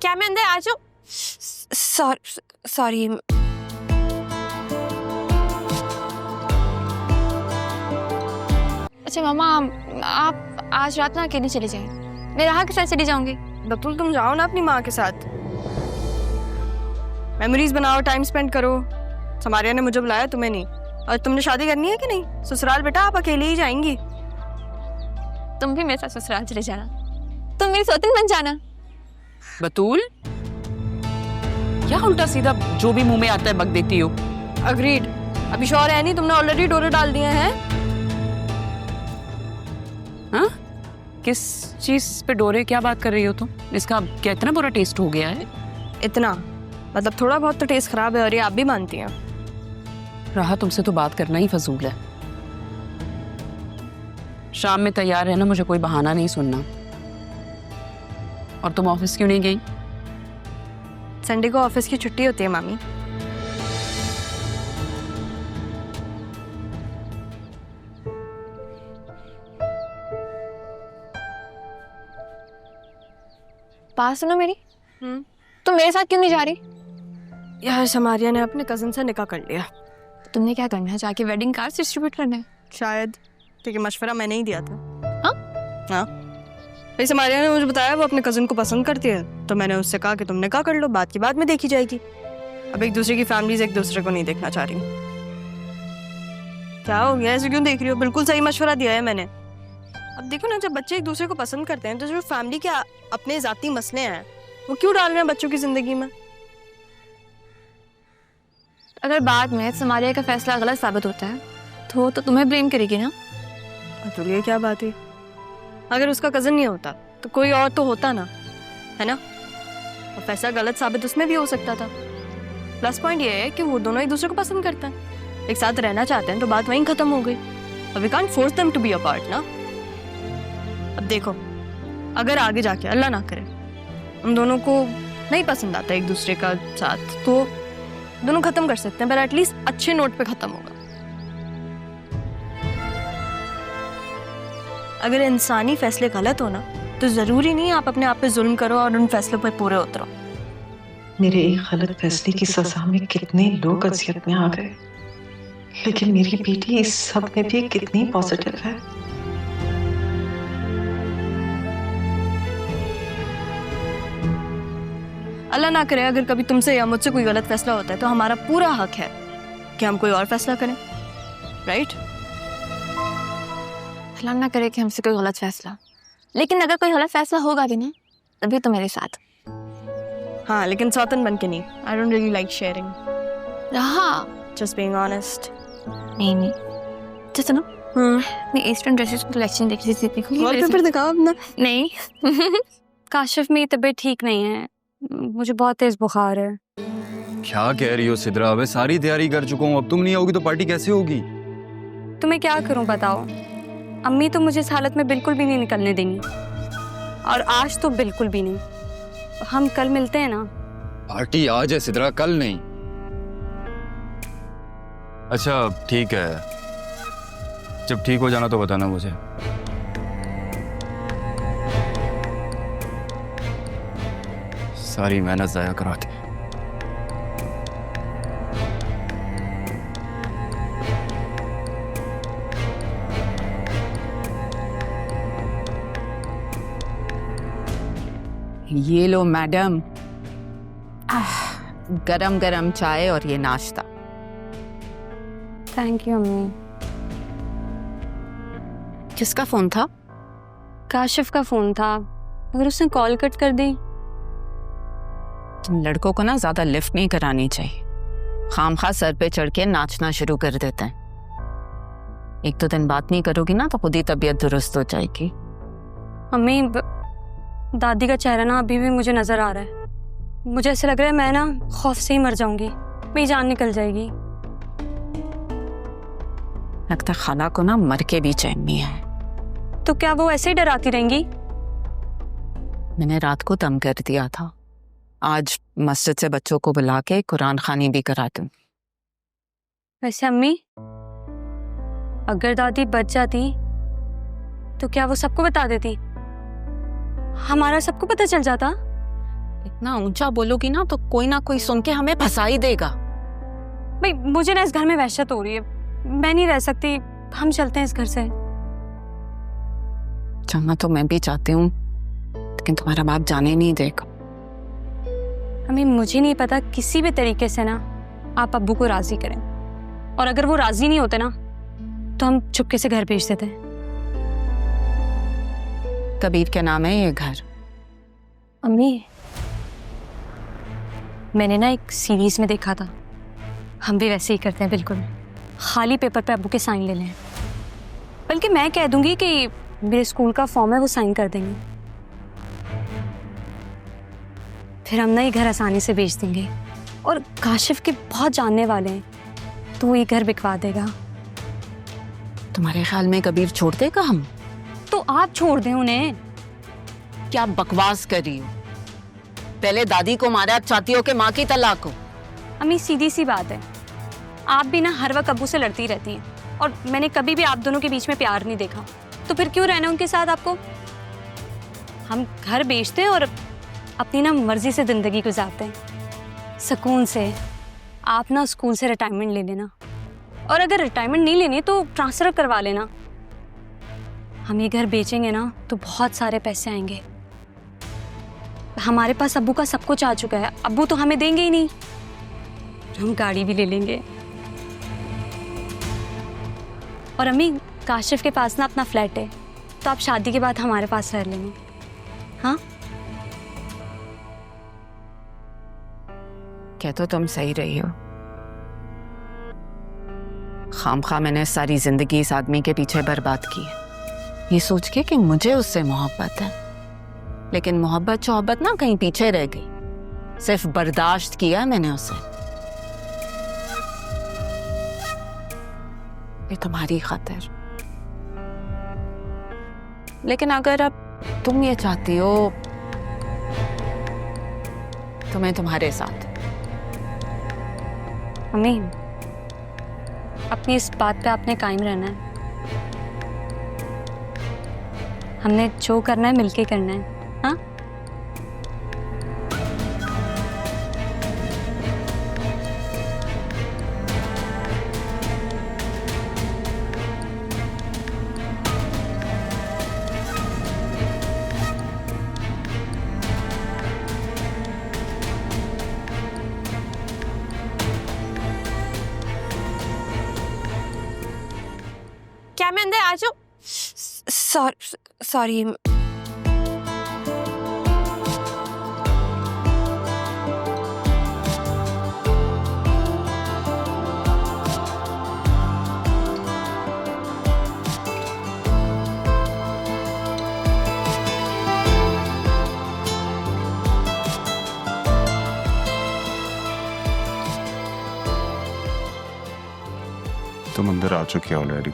क्या मैं अंदर आ जाऊं? सॉरी। अच्छा मामा, आप आज रात ना अकेली चली जाएं। मैं राहा के साथ चली जाऊंगी। बतूल तुम जाओ ना अपनी माँ के साथ, मेमोरीज बनाओ, टाइम स्पेंड करो। समारिया ने मुझे बुलाया, तुम्हें नहीं। और तुमने शादी करनी है कि नहीं? ससुराल बेटा आप अकेले ही जाएंगी। तुम भी मेरे साथ ससुराल चले जाना, तुम मेरी सौतन बन जाना। बतूल, क्या उल्टा सीधा जो भी मुंह में आता है बक देती हो? अग्रीड। अभी श्योर है नहीं, तुमने ऑलरेडी डोरे डाल दिए हैं। हाँ, किस चीज पे डोरे? क्या बात कर रही हो तुम? इसका क्या इतना बुरा टेस्ट हो गया है? इतना मतलब थोड़ा बहुत तो टेस्ट खराब है, और ये आप भी मानती हैं। राहा, तुमसे तो बात करना ही फजूल है। शाम में तैयार रहना, मुझे कोई बहाना नहीं सुनना। और तुम ऑफिस क्यों नहीं गई? संडे को ऑफिस की छुट्टी होती है मामी। बात सुनो मेरी, तुम मेरे साथ क्यों नहीं जा रही? यार समारिया ने अपने कजन से निकाह कर लिया। तुमने क्या करना है? जाके वेडिंग कार्ड डिस्ट्रीब्यूट करना है शायद, क्योंकि मशवरा मैंने ही दिया था। हाँ? भाई समारिया ने मुझे बताया वो अपने कजन को पसंद करती है, तो मैंने उससे कहा कि तुम निकाह कर लो, बात की बाद में देखी जाएगी। अब एक दूसरे की फैमिलीज एक दूसरे को नहीं देखना चाह रही। क्या हो गया, ऐसे क्यों देख रही हो? बिल्कुल सही मशवरा दिया है मैंने। अब देखो ना, जब बच्चे एक दूसरे को पसंद करते हैं तो जो फैमिली के अपने जाती मसले हैं वो क्यों डाल रहे हैं बच्चों की जिंदगी में? अगर बाद में समारिया का फैसला गलत साबित होता है तो तुम्हें ब्लेम करेगी ना? तो ये क्या बात है? अगर उसका कजन नहीं होता तो कोई और तो होता ना, है ना? और फैसला गलत साबित उसमें भी हो सकता था। प्लस पॉइंट ये है कि वो दोनों एक दूसरे को पसंद करते हैं, एक साथ रहना चाहते हैं, तो बात वहीं खत्म हो गई। और we can't force them to be apart ना। अब देखो, अगर आगे जाके अल्लाह ना करे हम दोनों को नहीं पसंद आता एक दूसरे का साथ, तो दोनों खत्म कर सकते हैं, पर एटलीस्ट अच्छे नोट पे खत्म होगा। अगर इंसानी फैसले गलत हो ना, तो जरूरी नहीं आप अपने आप पे जुल्म करो और उन फैसलों पर पूरे उतरो। मेरे एक गलत फैसले की सजा में कितने लोग अज़ियत में आ गए, लेकिन मेरी बेटी इस सब में भी कितनी पॉजिटिव है। अल्लाह ना करे अगर कभी तुमसे या मुझसे कोई गलत फैसला होता है, तो हमारा पूरा हक है कि हम कोई और फैसला करें, राइट? अल्लाह ना करे कि हमसे कोई गलत फैसला, लेकिन अगर कोई गलत फैसला होगा भी ना, तभी तो मेरे साथ। हाँ, लेकिन सौतन बन के नहीं। I don't really like sharing. रहा जस्ट बीइंग ऑनेस्ट। नहीं तो सुनो, मैं ईस्टर्न ड्रेसेस की कलेक्शन देख रही थी, देखूंगी? वॉलपेपर दिखाओ अपना। नहीं काशिफ मेरी तबीयत ठीक नहीं है, मुझे बहुत तेज बुखार है। क्या कह रही हो सिद्रा? अबे सारी तैयारी कर चुका हूँ, अब तुम नहीं आओगी तो पार्टी कैसे होगी? तो मैं क्या करूं बताओ? अम्मी तो मुझे इस हालत में बिल्कुल भी नहीं निकलने देंगी, और आज तो बिल्कुल भी नहीं। हम कल मिलते हैं ना? पार्टी आज है सिद्रा, कल नहीं। अच्छा ठीक है, जब ठीक हो जाना तो बताना मुझे। सारी मेहनत जाया करा दी। ये लो मैडम, गरम गरम चाय और ये नाश्ता। थैंक यू अम्मी। किसका फोन था? काशिफ का फोन था, अगर उसने कॉल कट कर दी। तुम लड़कों को ना ज्यादा लिफ्ट नहीं करानी चाहिए, खामखा सर पे चढ़ के नाचना शुरू कर देते हैं। एक दो दिन बात नहीं करोगी ना तो खुद ही तबीयत दुरुस्त हो जाएगी। अम्मी दादी का चेहरा ना अभी भी मुझे नजर आ रहा है, मुझे ऐसे लग रहा है मैं ना खौफ से ही मर जाऊंगी, मेरी जान निकल जाएगी। लगता खाला को ना मर के भी चैन नहीं है। तो क्या वो ऐसे ही डराती रहेंगी? मैंने रात को दम कर दिया था, आज मस्जिद से बच्चों को बुला के कुरान खानी भी करा दूं। वैसे अम्मी, अगर दादी बच जाती तो क्या वो सबको बता देती? हमारा सबको पता चल जाता? इतना ऊंचा बोलोगी ना तो कोई ना कोई सुन के हमें फंसा ही देगा। भाई मुझे ना इस घर में वहशत हो रही है, मैं नहीं रह सकती, हम चलते हैं इस घर से। चलना तो मैं भी चाहती हूँ, लेकिन तुम्हारा बाप जाने नहीं देगा। अम्मी मुझे नहीं पता, किसी भी तरीके से ना आप अब्बू को राजी करें, और अगर वो राजी नहीं होते ना तो हम चुपके से घर भेज देते हैं। कबीर के नाम है ये घर। अम्मी मैंने ना एक सीरीज में देखा था, हम भी वैसे ही करते हैं बिल्कुल, खाली पेपर पे अब्बू के साइन ले लें। बल्कि मैं कह दूंगी कि मेरे स्कूल का फॉर्म है वो साइन कर देंगे, फिर हम ना ये घर आसानी से बेच देंगे। और काशिफ के बहुत जानने वाले हैं तो वो ये घर बिकवा देगा। तुम्हारे ख्याल में कबीर छोड़ देगा हम? तो आप छोड़ दें उन्हें। क्या बकवास कर रही हो? पहले दादी को मारा, अब चाहती हो कि माँ की तलाक हो। अम्मी सीधी सी बात है, आप भी ना हर वक्त अब्बू से लड़ती रहती हैं, और मैंने कभी भी आप दोनों के बीच में प्यार नहीं देखा, तो फिर क्यों रहना उनके साथ आपको? हम घर बेचते हैं और अपनी ना मर्जी से जिंदगी गुजारते हैं, सुकून से। आप ना स्कूल से रिटायरमेंट ले लेना, और अगर रिटायरमेंट नहीं लेनी तो ट्रांसफर करवा लेना। हम ये घर बेचेंगे ना तो बहुत सारे पैसे आएंगे। हमारे पास अब्बू का सब कुछ आ चुका है, अब्बू तो हमें देंगे ही नहीं, हम गाड़ी भी ले लेंगे। और अम्मी काशिफ के पास ना अपना फ्लैट है, तो आप शादी के बाद हमारे पास रह लेंगे। हाँ कह तो तुम सही रही हो। खामखा मैंने सारी जिंदगी इस आदमी के पीछे बर्बाद की है, ये सोच के कि मुझे उससे मोहब्बत है। लेकिन मोहब्बत शोहब्बत ना कहीं पीछे रह गई, सिर्फ बर्दाश्त किया मैंने उसे। ये तुम्हारी खातिर। लेकिन अगर अब तुम ये चाहती हो तो मैं तुम्हारे साथ। अम्मी अपनी इस बात पे आपने कायम रहना है, हमने जो करना है मिलके करना है। हाँ क्या मैं अंदर आ जाऊं? सॉरी। तुम अंदर आ चुके हो ऑलरेडी।